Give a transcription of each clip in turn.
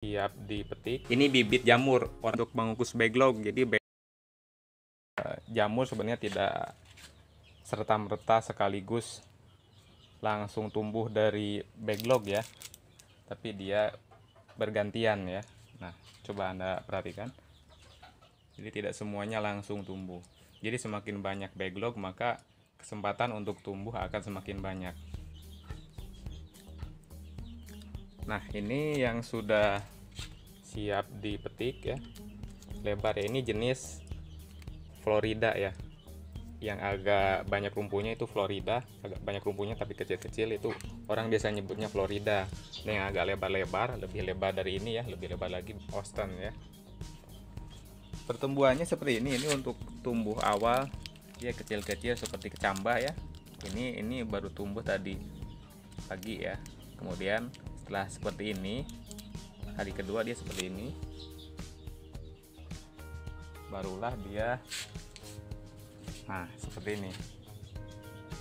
Siap dipetik. Ini bibit jamur untuk mengukus backlog. Jadi jamur sebenarnya tidak serta-merta sekaligus langsung tumbuh dari backlog ya, tapi dia bergantian ya. Nah, coba Anda perhatikan. Jadi tidak semuanya langsung tumbuh. Jadi semakin banyak backlog, maka kesempatan untuk tumbuh akan semakin banyak. Nah, ini yang sudah siap dipetik ya. Lebar ya, ini jenis Florida ya. Yang agak banyak rumpunya itu Florida, agak banyak rumpunya tapi kecil-kecil itu orang biasa nyebutnya Florida. Yang agak lebar-lebar, lebih lebar dari ini ya, lebih lebar lagi Austin ya. Pertumbuhannya seperti ini untuk tumbuh awal dia kecil-kecil seperti kecambah ya. Ini baru tumbuh tadi pagi ya. Kemudian setelah seperti ini, hari kedua dia seperti ini. Barulah dia seperti ini.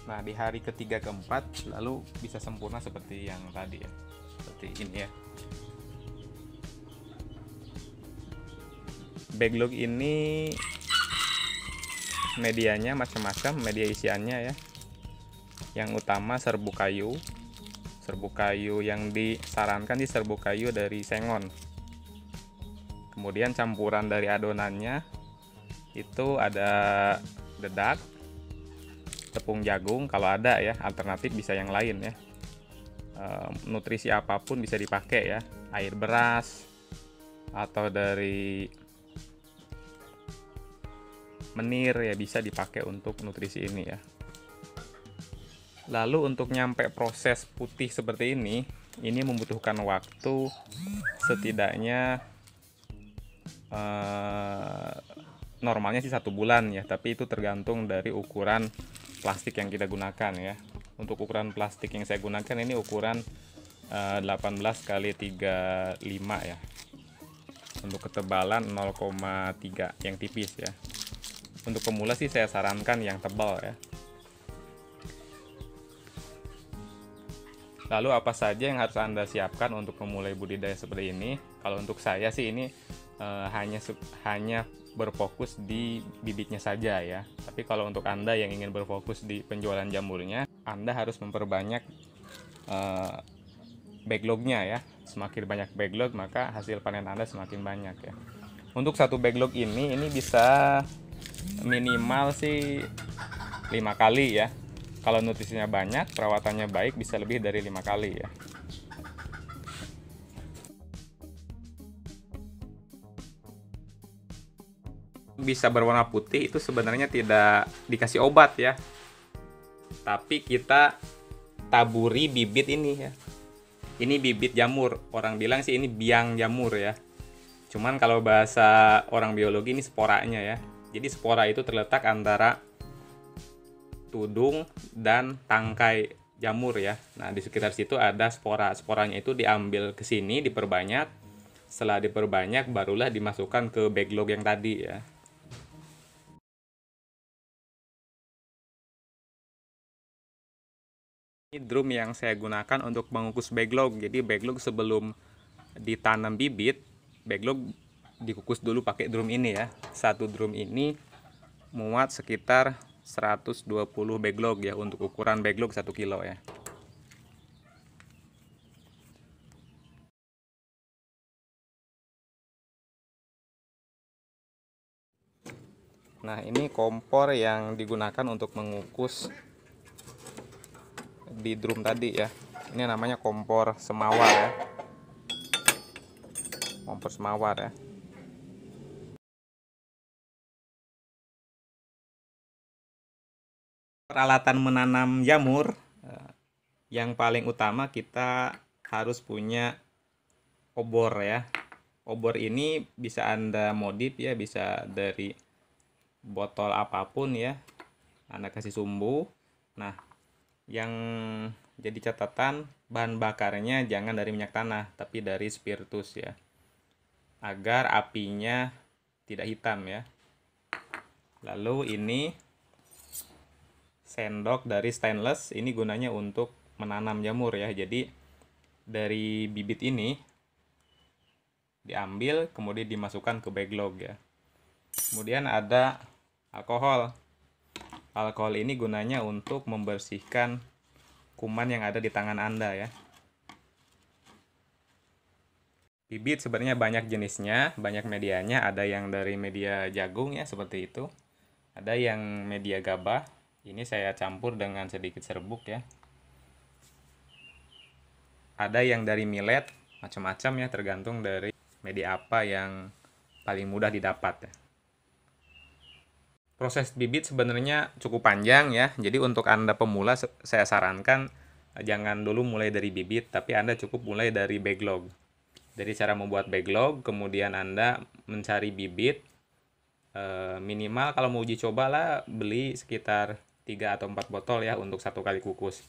Nah, di hari ketiga keempat lalu bisa sempurna seperti yang tadi ya. Seperti ini ya. Backlog ini medianya macam-macam, media isiannya ya. Yang utama serbuk kayu. Serbuk kayu yang disarankan di serbuk kayu dari Sengon. Kemudian campuran dari adonannya itu ada dedak, tepung jagung kalau ada ya, alternatif bisa yang lain ya. Nutrisi apapun bisa dipakai ya, air beras atau dari menir ya bisa dipakai untuk nutrisi ini ya. Lalu untuk nyampe proses putih seperti ini membutuhkan waktu setidaknya normalnya sih 1 bulan ya, tapi itu tergantung dari ukuran plastik yang kita gunakan ya. Untuk ukuran plastik yang saya gunakan ini ukuran 18 kali 35 ya. Untuk ketebalan 0,3 yang tipis ya. Untuk pemula sih saya sarankan yang tebal ya. Lalu apa saja yang harus Anda siapkan untuk memulai budidaya seperti ini? Kalau untuk saya sih ini hanya berfokus di bibitnya saja ya. Tapi kalau untuk Anda yang ingin berfokus di penjualan jamurnya, Anda harus memperbanyak backlognya ya. Semakin banyak backlog maka hasil panen Anda semakin banyak ya. Untuk satu backlog ini bisa minimal sih 5 kali ya. Kalau nutrisinya banyak, perawatannya baik bisa lebih dari 5 kali ya. Bisa berwarna putih itu sebenarnya tidak dikasih obat ya, tapi kita taburi bibit ini ya. Ini bibit jamur, orang bilang sih ini biang jamur ya. Cuman kalau bahasa orang biologi ini sporanya ya. Jadi spora itu terletak antara tudung dan tangkai jamur ya. Nah, di sekitar situ ada spora. Sporanya itu diambil ke sini, diperbanyak. Setelah diperbanyak barulah dimasukkan ke backlog yang tadi ya. Ini drum yang saya gunakan untuk mengukus backlog. Jadi backlog sebelum ditanam bibit, backlog dikukus dulu pakai drum ini ya. Satu drum ini muat sekitar 120 backlog ya, untuk ukuran backlog 1 kilo ya. Nah, ini kompor yang digunakan untuk mengukus di drum tadi ya. Ini namanya kompor semawar ya. Kompor semawar ya. Peralatan menanam jamur yang paling utama kita harus punya obor ya. Obor ini bisa Anda modif ya, bisa dari botol apapun ya. Anda kasih sumbu. Nah, yang jadi catatan bahan bakarnya jangan dari minyak tanah, tapi dari spiritus ya. Agar apinya tidak hitam ya. Lalu ini sendok dari stainless, ini gunanya untuk menanam jamur ya. Jadi dari bibit ini diambil kemudian dimasukkan ke backlog ya. Kemudian ada alkohol. Alkohol ini gunanya untuk membersihkan kuman yang ada di tangan Anda ya. Bibit sebenarnya banyak jenisnya, banyak medianya. Ada yang dari media jagung ya seperti itu. Ada yang media gabah. Ini saya campur dengan sedikit serbuk ya. Ada yang dari millet, macam-macam ya, tergantung dari media apa yang paling mudah didapat ya. Proses bibit sebenarnya cukup panjang ya. Jadi untuk Anda pemula saya sarankan jangan dulu mulai dari bibit, tapi Anda cukup mulai dari backlog. Dari cara membuat backlog, kemudian Anda mencari bibit. Minimal kalau mau uji coba lah beli sekitar 3 atau 4 botol ya untuk 1 kali kukus.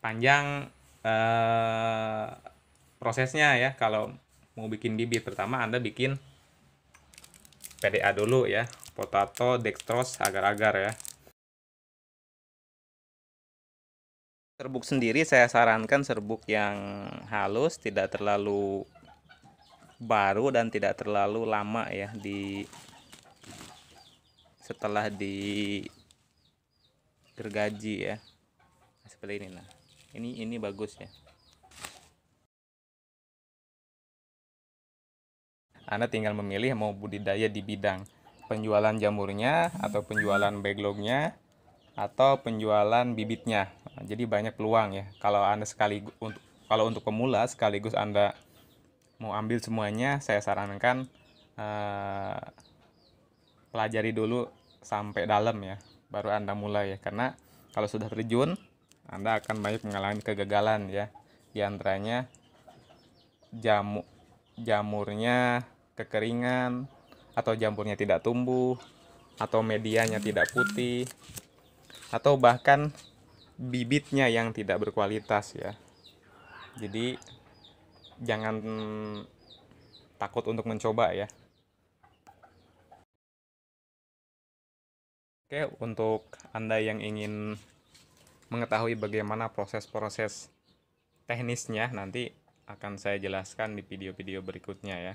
Panjang prosesnya ya. Kalau mau bikin bibit, pertama Anda bikin PDA dulu ya, potato dextrose agar-agar ya. Serbuk sendiri saya sarankan serbuk yang halus, tidak terlalu baru dan tidak terlalu lama ya setelah gergaji ya. Seperti ini nah. Ini bagus ya. Anda tinggal memilih mau budidaya di bidang penjualan jamurnya atau penjualan backlognya atau penjualan bibitnya. Jadi banyak peluang ya. Kalau Anda kalau untuk pemula sekaligus Anda mau ambil semuanya, saya sarankan pelajari dulu sampai dalam ya, baru Anda mulai ya. Karena kalau sudah terjun, Anda akan banyak mengalami kegagalan ya. Di antaranya jamurnya kekeringan, atau jamurnya tidak tumbuh, atau medianya tidak putih, atau bahkan bibitnya yang tidak berkualitas ya. Jadi jangan takut untuk mencoba ya. Oke, untuk Anda yang ingin mengetahui bagaimana proses-proses teknisnya, nanti akan saya jelaskan di video-video berikutnya ya.